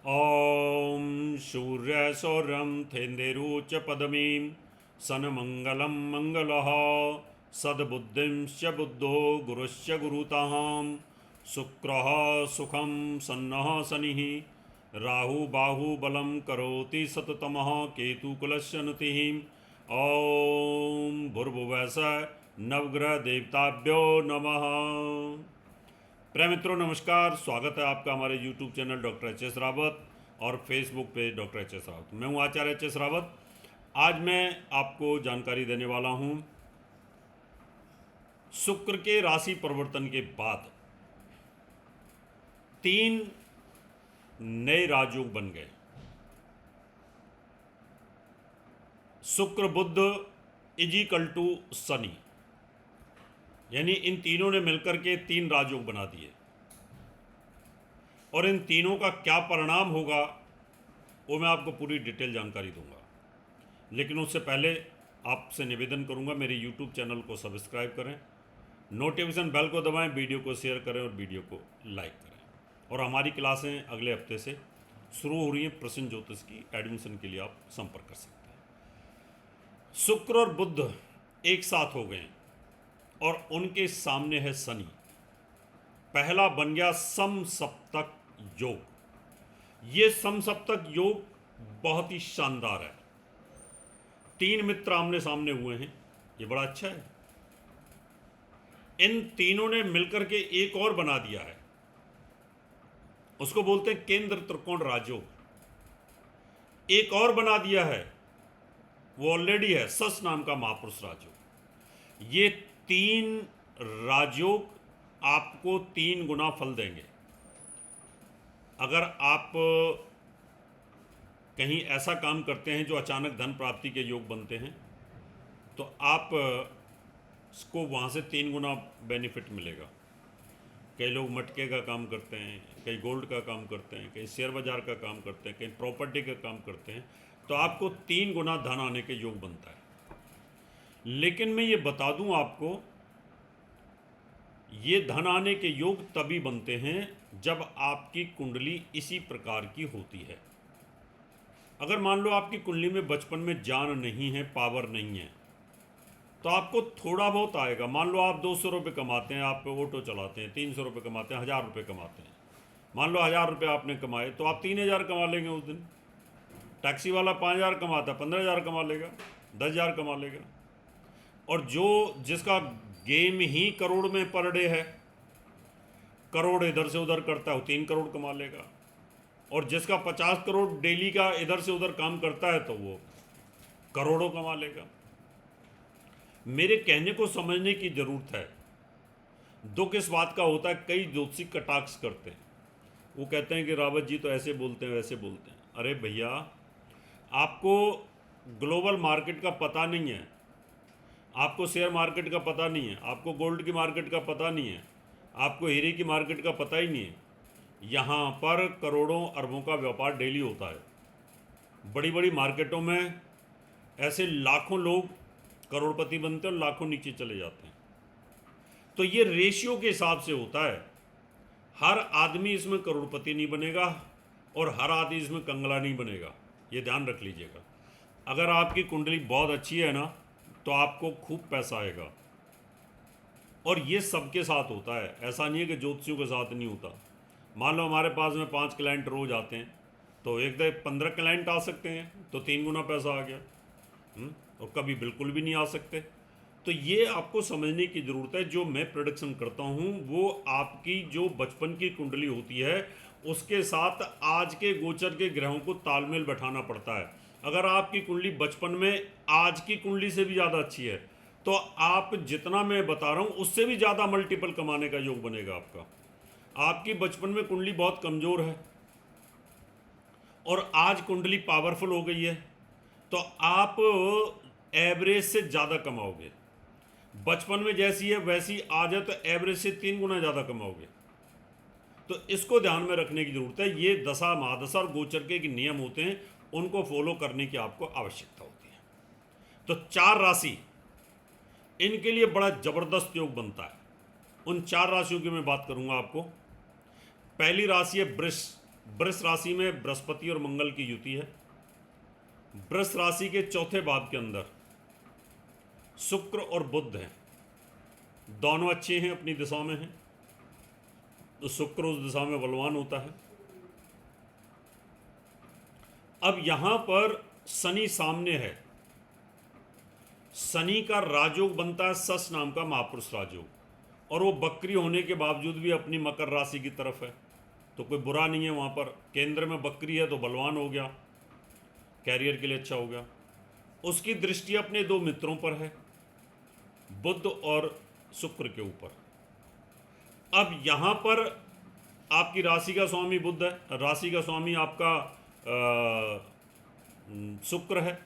ॐ सूर्यसौर्यं थेन्देरुच पदमीं सन्मङ्गलं मङ्गलः सद्बुद्धिश्च बुद्धो गुरुश्च गुरुतां शुक्रः सुखं सन्नः शनिः राहु बाहुबलं करोति सततमः केतुकुलस्य नुतिः ॐ भूर्भुवस्सुः नवग्रह देवताभ्यो नमः। प्रिय मित्रों नमस्कार, स्वागत है आपका हमारे YouTube channel doctor H S Rawat और Facebook page doctor H S Rawat. मैं हूं आचार्य एच एस रावत। आज मैं आपको जानकारी देने वाला हूं शुक्र के राशि परिवर्तन के बाद 3 नए राजयोग बन गए। शुक्र बुध इजिकल टू शनि, यानी इन तीनों ने मिलकर के 3 राजयोग बना दिए और इन तीनों का क्या परिणाम होगा वो मैं आपको पूरी डिटेल जानकारी दूंगा। लेकिन उससे पहले आपसे निवेदन करूंगा, मेरे YouTube चैनल को सब्सक्राइब करें, नोटिफिकेशन बेल को दबाएं, वीडियो को शेयर करें और वीडियो को लाइक करें। और हमारी क्लासें अगले हफ्ते से शुरू हो रही हैं। प्रश्न ज्योतिष की एडमिशन के लिए आप संपर्क कर सकते हैं। शुक्र और बुध एक साथ हो गए और उनके सामने है शनि। पहला बन गया समसप्तक योग। ये समसप्तक योग बहुत ही शानदार है। 3 मित्र आमने सामने हुए हैं, ये बड़ा अच्छा है। इन तीनों ने मिलकर के एक और बना दिया है, उसको बोलते हैं केंद्र त्रिकोण राजयोग। एक और बना दिया है, वो ऑलरेडी है, सस नाम का महापुरुष राजयोग। ये 3 राजयोग आपको 3 गुना फल देंगे। अगर आप कहीं ऐसा काम करते हैं जो अचानक धन प्राप्ति के योग बनते हैं, तो आप इसको वहाँ से 3 गुना बेनिफिट मिलेगा। कई लोग मटके का काम करते हैं, कई गोल्ड का काम करते हैं, कई शेयर बाजार का काम करते हैं, कई प्रॉपर्टी का काम करते हैं, तो आपको 3 गुना धन आने के योग बनता है। लेकिन मैं ये बता दूं आपको, ये धन आने के योग तभी बनते हैं जब आपकी कुंडली इसी प्रकार की होती है। अगर मान लो आपकी कुंडली में बचपन में जान नहीं है, पावर नहीं है, तो आपको थोड़ा बहुत आएगा। मान लो आप 200 रुपये कमाते हैं, आप ऑटो चलाते हैं, 300 रुपये कमाते हैं, 1000 रुपये कमाते हैं। मान लो 1000 रुपये आपने कमाए, तो आप 3000 कमा लेंगे उस दिन। टैक्सी वाला 5000 कमाता, 15000 कमा लेगा, 10000 कमा लेगा। और जिसका गेम ही करोड़ में पर डे है, करोड़ इधर से उधर करता है, वो 3 करोड़ कमा लेगा। और जिसका 50 करोड़ डेली का इधर से उधर काम करता है, तो वो करोड़ों कमा लेगा। मेरे कहने को समझने की ज़रूरत है। दुख इस बात का होता है, कई ज्योतिषी कटाक्ष करते हैं। वो कहते हैं कि रावत जी तो ऐसे बोलते हैं, वैसे बोलते हैं। अरे भैया, आपको ग्लोबल मार्केट का पता नहीं है, आपको शेयर मार्केट का पता नहीं है, आपको गोल्ड की मार्केट का पता नहीं है, आपको हीरे की मार्केट का पता ही नहीं है। यहाँ पर करोड़ों अरबों का व्यापार डेली होता है। बड़ी बड़ी मार्केटों में ऐसे लाखों लोग करोड़पति बनते हैं और लाखों नीचे चले जाते हैं। तो ये रेशियो के हिसाब से होता है। हर आदमी इसमें करोड़पति नहीं बनेगा और हर आदमी इसमें कंगला नहीं बनेगा, ये ध्यान रख लीजिएगा। अगर आपकी कुंडली बहुत अच्छी है ना, तो आपको खूब पैसा आएगा। और ये सबके साथ होता है, ऐसा नहीं है कि ज्योतिषियों के साथ नहीं होता। मान लो हमारे पास में 5 क्लाइंट रोज आते हैं, तो एक दिन 15 क्लाइंट आ सकते हैं, तो 3 गुना पैसा आ गया। और कभी बिल्कुल भी नहीं आ सकते। तो ये आपको समझने की ज़रूरत है। जो मैं प्रेडिक्शन करता हूँ वो आपकी जो बचपन की कुंडली होती है उसके साथ आज के गोचर के ग्रहों को तालमेल बैठाना पड़ता है। अगर आपकी कुंडली बचपन में आज की कुंडली से भी ज़्यादा अच्छी है, तो आप जितना मैं बता रहा हूँ उससे भी ज़्यादा मल्टीपल कमाने का योग बनेगा आपका। आपकी बचपन में कुंडली बहुत कमज़ोर है और आज कुंडली पावरफुल हो गई है, तो आप एवरेज से ज़्यादा कमाओगे। बचपन में जैसी है वैसी आज है, तो एवरेज से 3 गुना ज़्यादा कमाओगे। तो इसको ध्यान में रखने की ज़रूरत है। ये दशा महादशा और गोचर के नियम होते हैं, उनको फॉलो करने की आपको आवश्यकता होती है। तो 4 राशि, इनके लिए बड़ा ज़बरदस्त योग बनता है। उन 4 राशियों की मैं बात करूंगा आपको। पहली राशि है वृष। वृष राशि में बृहस्पति और मंगल की युति है। वृष राशि के चौथे भाव के अंदर शुक्र और बुध हैं, दोनों अच्छे हैं, अपनी दिशा में हैं, तो शुक्र उस दिशा में बलवान होता है। अब यहां पर शनि सामने है, शनि का राजयोग बनता है सस नाम का महापुरुष राजयोग, और वो बकरी होने के बावजूद भी अपनी मकर राशि की तरफ है, तो कोई बुरा नहीं है। वहाँ पर केंद्र में बकरी है तो बलवान हो गया, कैरियर के लिए अच्छा हो गया। उसकी दृष्टि अपने दो मित्रों पर है, बुध और शुक्र के ऊपर। अब यहाँ पर आपकी राशि का स्वामी बुध है, राशि का स्वामी आपका शुक्र है,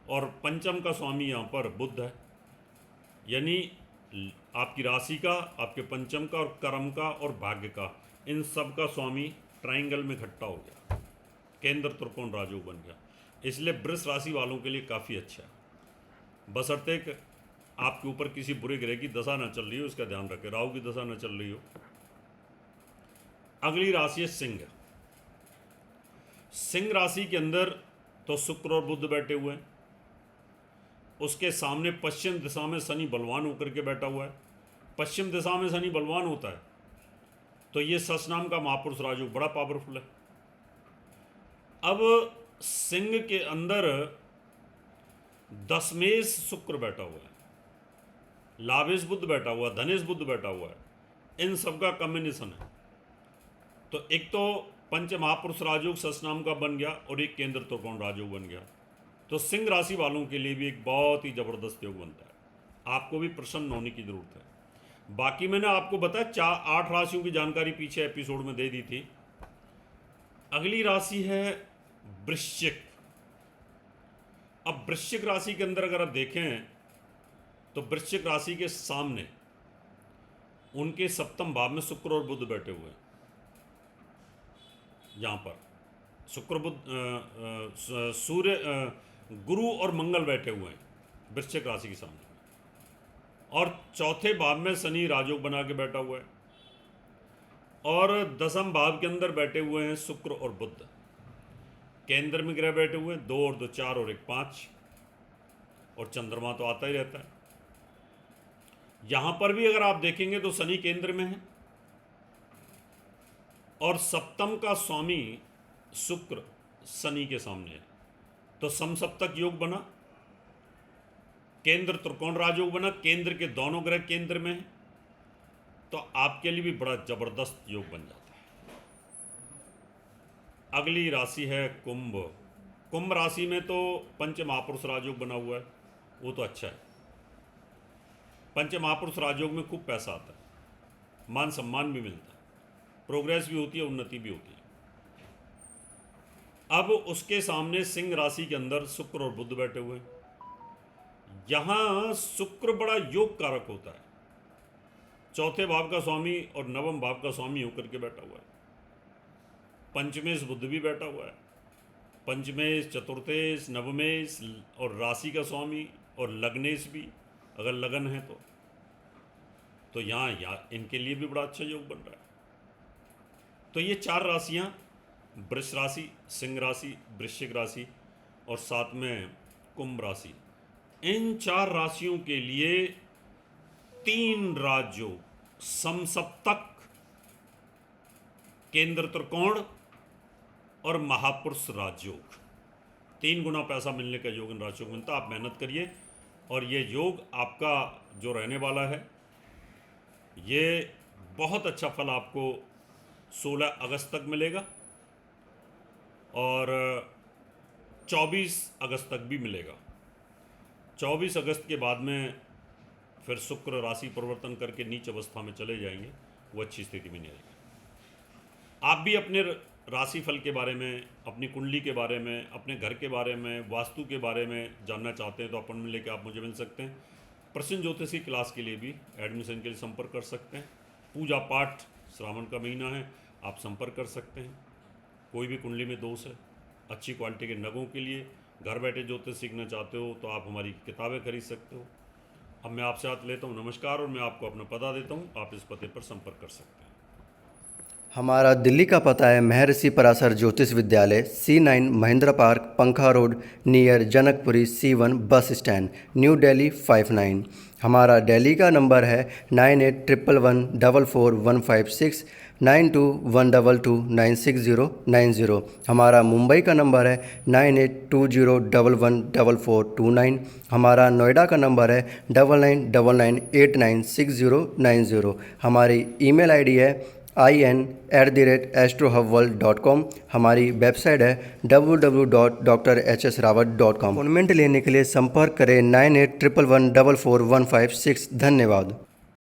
और पंचम का स्वामी यहाँ पर बुध है। यानी आपकी राशि का, आपके पंचम का और कर्म का और भाग्य का, इन सब का स्वामी ट्राइंगल में इकट्ठा हो गया, केंद्र त्रिकोण राजयोग बन गया। इसलिए वृष राशि वालों के लिए काफ़ी अच्छा है, बशर्ते कि आपके ऊपर किसी बुरे ग्रह की दशा न चल रही हो, इसका ध्यान रखें, राहु की दशा न चल रही हो। अगली राशि है सिंह। सिंह राशि के अंदर तो शुक्र और बुध बैठे हुए हैं, उसके सामने पश्चिम दिशा में शनि बलवान होकर के बैठा हुआ है। पश्चिम दिशा में शनि बलवान होता है तो ये सस नाम का महापुरुष राजयोग बड़ा पावरफुल है। अब सिंह के अंदर दशमेश शुक्र बैठा हुआ है, लाभेश बुध बैठा हुआ है, धनेश बुध बैठा हुआ है, इन सब का कॉम्बिनेशन है। तो एक तो पंच महापुरुष राजयोग सस नाम का बन गया और एक केंद्र त्रिकोण राजयोग बन गया। तो सिंह राशि वालों के लिए भी एक बहुत ही ज़बरदस्त योग बनता है, आपको भी प्रसन्न होने की ज़रूरत है। बाकी मैंने आपको बताया 8 राशियों की जानकारी पीछे एपिसोड में दे दी थी। अगली राशि है वृश्चिक। अब वृश्चिक राशि के अंदर अगर आप देखें तो वृश्चिक राशि के सामने उनके सप्तम भाव में शुक्र और बुध बैठे हुए हैं। यहाँ पर शुक्र बुध सूर्य गुरु और मंगल बैठे हुए हैं वृश्चिक राशि के सामने, और चौथे भाव में शनि राजयोग बना के बैठा हुआ है, और दसम भाव के अंदर बैठे हुए हैं शुक्र और बुध। केंद्र में ग्रह बैठे हुए हैं, 2 और 2 4 और 1 5, और चंद्रमा तो आता ही रहता है। यहां पर भी अगर आप देखेंगे तो शनि केंद्र में है, और सप्तम का स्वामी शुक्र शनि के सामने है, तो समसप्तक योग बना, केंद्र त्रिकोण राजयोग बना, केंद्र के दोनों ग्रह केंद्र में है, तो आपके लिए भी बड़ा जबरदस्त योग बन जाता है। अगली राशि है कुंभ। कुंभ राशि में तो पंच महापुरुष राजयोग बना हुआ है, वो तो अच्छा है। पंच महापुरुष राजयोग में खूब पैसा आता है, मान सम्मान भी मिलता है, प्रोग्रेस भी होती है, उन्नति भी होती है। अब उसके सामने सिंह राशि के अंदर शुक्र और बुध बैठे हुए हैं। यहां शुक्र बड़ा योग कारक होता है, चौथे भाव का स्वामी और नवम भाव का स्वामी होकर के बैठा हुआ है। पंचमेश बुध भी बैठा हुआ है, पंचमेश, चतुर्थेश, नवमेश, और राशि का स्वामी और लग्नेश भी, अगर लगन है तो यहाँ इनके लिए भी बड़ा अच्छा योग बन रहा है। तो ये 4 राशियाँ, वृष राशि, सिंह राशि, वृश्चिक राशि और साथ में कुंभ राशि, इन 4 राशियों के लिए 3 राजयोग, समसप्तक, केंद्र त्रिकोण और महापुरुष राजयोग, 3 गुना पैसा मिलने का योग इन राशियों को मिलता है। आप मेहनत करिए और ये योग आपका जो रहने वाला है, ये बहुत अच्छा फल आपको 16 अगस्त तक मिलेगा और 24 अगस्त तक भी मिलेगा। 24 अगस्त के बाद में फिर शुक्र राशि परिवर्तन करके नीच अवस्था में चले जाएंगे, वो अच्छी स्थिति में नहीं आएगी। आप भी अपने राशि फल के बारे में, अपनी कुंडली के बारे में, अपने घर के बारे में, वास्तु के बारे में जानना चाहते हैं तो अपॉइंटमेंट लेकर आप मुझे मिल सकते हैं। प्रश्न ज्योतिष की क्लास के लिए भी एडमिशन के लिए संपर्क कर सकते हैं। पूजा पाठ, श्रावण का महीना है, आप संपर्क कर सकते हैं। कोई भी कुंडली में दोष है, अच्छी क्वालिटी के नगों के लिए घर बैठे ज्योतिष सीखना चाहते हो तो आप हमारी किताबें खरीद सकते हो। अब मैं आपसे हाथ लेता हूँ, नमस्कार, और मैं आपको अपना पता देता हूँ, आप इस पते पर संपर्क कर सकते हैं। हमारा दिल्ली का पता है महर्षि पराशर ज्योतिष विद्यालय, C9 महेंद्र पार्क, पंखा road, near Janakpuri, C1 bus stand, new Delhi 59। हमारा दिल्ली का नंबर है 9811144156, 9212296090। हमारा मुंबई का नंबर है 9820114429। हमारा नोएडा का नंबर है 9999896090। हमारी ईमेल आईडी है in@astrohubworld.com। हमारी वेबसाइट है www.drhsrawat.com। अपॉइंटमेंट लेने के लिए संपर्क करें 9811144156। धन्यवाद।